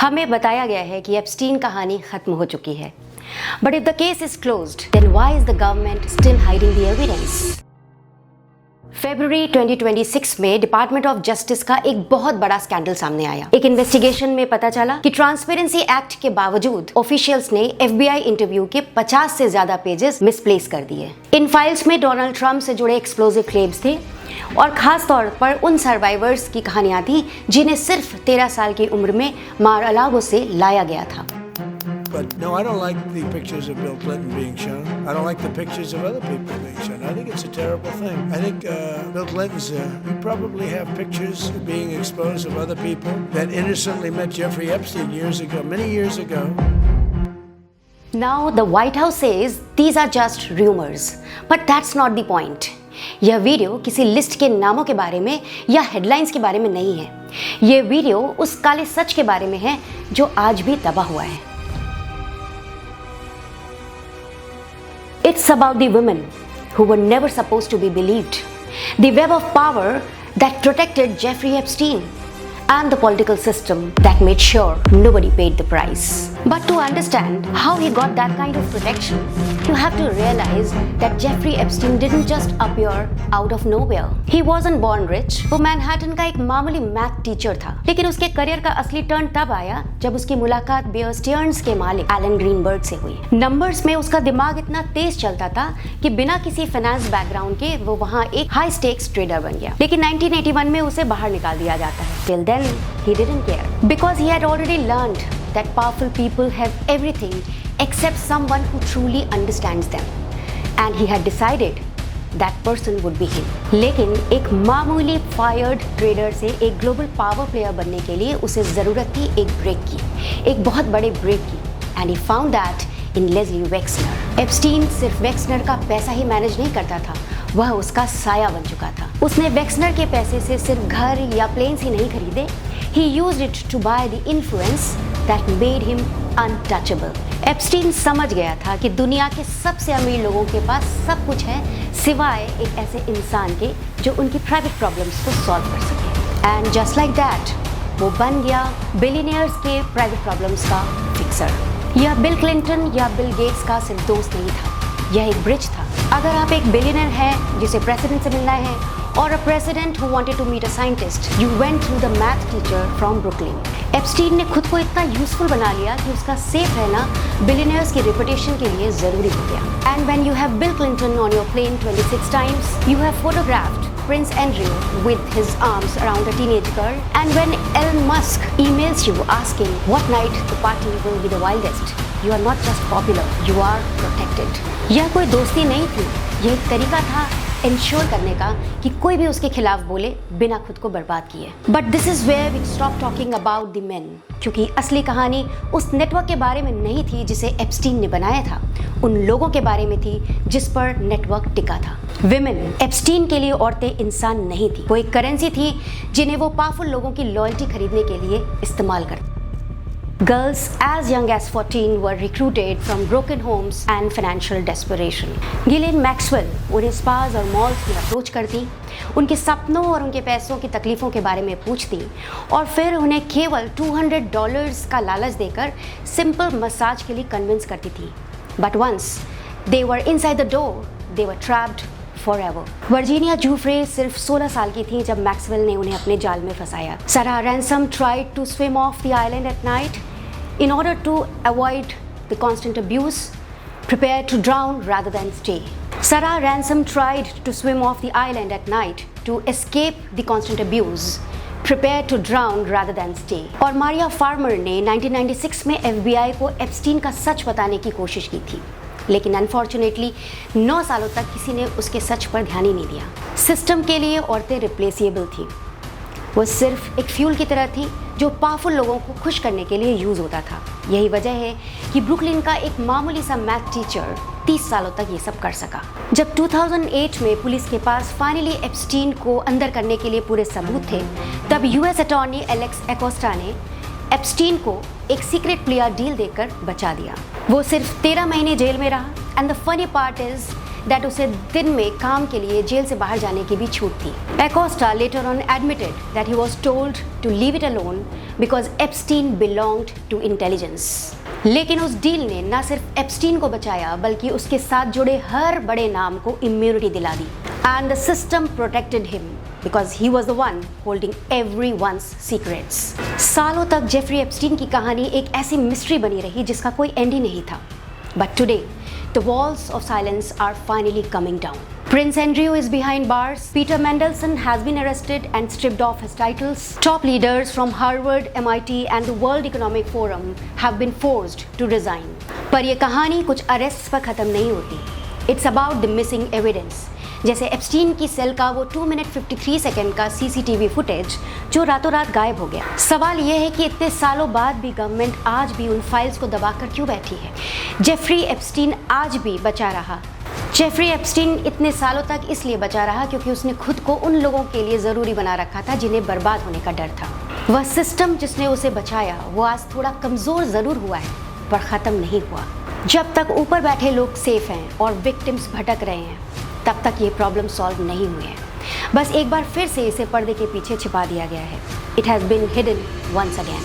हमें बताया गया है कि एप्स्टीन कहानी खत्म हो चुकी है। But if the case is closed, then why is the government still hiding the evidence? फरवरी 2026 में डिपार्टमेंट ऑफ जस्टिस का एक बहुत बड़ा स्कैंडल सामने आया। एक इन्वेस्टिगेशन में पता चला कि ट्रांसपेरेंसी एक्ट के बावजूद ऑफिशियल्स ने FBI इंटरव्यू के 50 से ज्यादा पेजेस मिसप्लेस कर दिए। इन फाइल्स में डोनाल्ड ट्रंप से जुड़े एक्सप्लोजिव क्लेम्स थे और खास तौर पर उन सर्वाइवर्स की कहानियां थी जिन्हें सिर्फ 13 साल की उम्र में मार-अ-लागो से लाया गया था। But no, I don't like the pictures of Bill Clinton being shown. I don't like the pictures of other people being shown. I think it's a terrible thing. I think Bill Clinton's, you probably have pictures being exposed of other people that innocently met Jeffrey Epstein years ago, many years ago. Now the White House says these are just rumors, but that's not the point. यह video किसी list के नामों के बारे में या headlines के बारे में नहीं है। यह वीडियो उस काले सच के बारे में है जो आज भी दबा हुआ है। It's about the women who were never supposed to be believed, the web of power that protected Jeffrey Epstein, and the political system that made sure nobody paid the price. But to understand how he got that kind of protection, you have to realize that Jeffrey Epstein didn't just appear out of nowhere. He wasn't born rich. वो Manhattan का एक मामूली math teacher था, लेकिन उसके career का असली turn तब आया जब उसकी मुलाकात बेयर स्टेयर्न्स के मालिक एलन ग्रीनबर्ग से हुई। नंबर्स में उसका दिमाग इतना तेज चलता था कि बिना किसी फाइनेंस बैकग्राउंड के वो वहाँ एक हाई स्टेक्स ट्रेडर बन गया। लेकिन 1981 में उसे बाहर निकाल दिया जाता है। Till then, he didn't care because he had already learned that powerful people have everything except someone who truly understands them, and he had decided that person would be him. लेकिन एक मामूली फायर्ड ट्रेडर से एक global power player बनने के लिए उसे जरूरत थी एक ब्रेक की, एक बहुत बड़े ब्रेक की, and he found that in Leslie Wexner. Epstein सिर्फ वेक्सनर का पैसा ही मैनेज नहीं करता था, वह उसका साया बन चुका था। उसने वेक्सनर के पैसे से सिर्फ घर या प्लेन्स ही नहीं खरीदे, he used it to buy the influence that made him untouchable. Epstein समझ गया था कि दुनिया के सबसे अमीर लोगों के पास सब कुछ है सिवाय एक ऐसे इंसान के जो उनकी प्राइवेट प्रॉब्लम्स को सॉल्व कर सके। एंड जस्ट लाइक दैट वो बन गया बिलियनियर्स के प्राइवेट प्रॉब्लम्स का फिक्सर। यह बिल क्लिंटन या बिल गेट्स का सिर्फ दोस्त नहीं था, यह एक ब्रिज था। अगर आप एक बिलियनर हैं जिसे प्रेसिडेंट से मिलना है और a president who wanted to meet a scientist, you went through the math teacher from Brooklyn. Epstein ने खुद को इतना यूजफुल बना लिया कि उसका सेफ रहना बिलियनर्स की रेपुटेशन के लिए जरूरी हो गया। And when you have Bill Clinton on your plane 26 times, you have photographed Prince Andrew with his arms around a teenage girl, and when Elon Musk emails you asking what night the party will be the wildest, you are not just popular, you are protected. यह कोई दोस्ती नहीं थी, यह एक तरीका था ensure करने का कि कोई भी उसके खिलाफ बोले बिना खुद को बर्बाद किए। But this is where we stop talking about the men, क्योंकि असली कहानी उस नेटवर्क के बारे में नहीं थी जिसे एप्स्टीन ने बनाया था, उन लोगों के बारे में थी जिस पर नेटवर्क टिका था। विमेन, एप्स्टीन के लिए औरतें इंसान नहीं थी, वो एक करेंसी थी जिन्हें वो पावरफुल लोगों की लॉयल्टी खरीदने के लिए इस्तेमाल करते। Girls as young as 14 were recruited from broken homes and financial desperation. Ghislaine Maxwell उन्हें स्पास और मॉल्स में अप्रोच करती, उनके सपनों और उनके पैसों की तकलीफ़ों के बारे में पूछती और फिर उन्हें केवल $200 का लालच देकर सिंपल मसाज के लिए कन्विंस करती थी। But once they were inside the door, they were trapped forever. Virginia Giuffre सिर्फ 16 साल की थी जब मैक्सवेल ने उन्हें अपने जाल में फंसाया। सारा ransom tried to swim off the island at night. In order to avoid the constant abuse, prepare to drown rather than stay. Sarah Ransom tried to swim off the island at night to escape the constant abuse, prepare to drown rather than stay. और Maria farmer ने 1996 में FBI को Epstein का सच बताने की कोशिश की थी, लेकिन अनफॉर्चुनेटली 9 सालों तक किसी ने उसके सच पर ध्यान ही नहीं दिया। सिस्टम के लिए औरतें रिप्लेसेबल थी, वो सिर्फ एक फ्यूल की तरह थी जो पावरफुल लोगों को खुश करने के लिए यूज होता था। यही वजह है कि ब्रुकलिन का एक मामूली सा मैथ टीचर 30 सालों तक ये सब कर सका। जब 2008 में पुलिस के पास फाइनली एप्स्टीन को अंदर करने के लिए पूरे सबूत थे, तब यूएस अटॉर्नी एलेक्स एकोस्टा ने एप्स्टीन को एक सीक्रेट प्लिया डील देकर बचा दिया। वो सिर्फ 13 महीने जेल में रहा, and the funny part is that उसे दिन में काम के लिए जेल से बाहर जाने की भी छूट थी। Acosta later on admitted that he was told to leave it alone because Epstein belonged to intelligence. लेकिन उस डील ने न सिर्फ एप्स्टीन को बचाया बल्कि उसके साथ जुड़े हर बड़े नाम को इम्यूनिटी दिला दी. And the system protected him because he was the one holding everyone's secrets. सालों तक जेफरी एप्स्टीन की कहानी एक ऐसी मिस्ट्री बनी रही जिसका कोई एंड ही नहीं था. But today, the walls of silence are finally coming down. Prince Andrew is behind bars. Peter Mandelson has been arrested and stripped of his titles. Top leaders from Harvard, MIT and the World Economic Forum have been forced to resign. पर ये कहानी कुछ arrest पर ख़त्म नहीं होती. It's about the missing evidence. जैसे Epstein की सेल का वो 2 मिनट 53 सेकंड का CCTV फुटेज जो रातों रात गायब हो गया. सवाल ये है कि इतने सालों बाद भी गवर्नमेंट आज भी उन फाइल्स को दबाकर क्यों बैठी है. जेफरी एप्स्टीन आज भी बचा रहा. जेफरी एप्स्टीन इतने सालों तक इसलिए बचा रहा क्योंकि उसने खुद को उन लोगों के लिए ज़रूरी बना रखा था जिन्हें बर्बाद होने का डर था. वह सिस्टम जिसने उसे बचाया वो आज थोड़ा कमज़ोर ज़रूर हुआ है पर ख़त्म नहीं हुआ. जब तक ऊपर बैठे लोग सेफ हैं और विक्टिम्स भटक रहे हैं तब तक ये प्रॉब्लम सॉल्व नहीं हुई है. बस एक बार फिर से इसे पर्दे के पीछे छिपा दिया गया है. It has been hidden once again.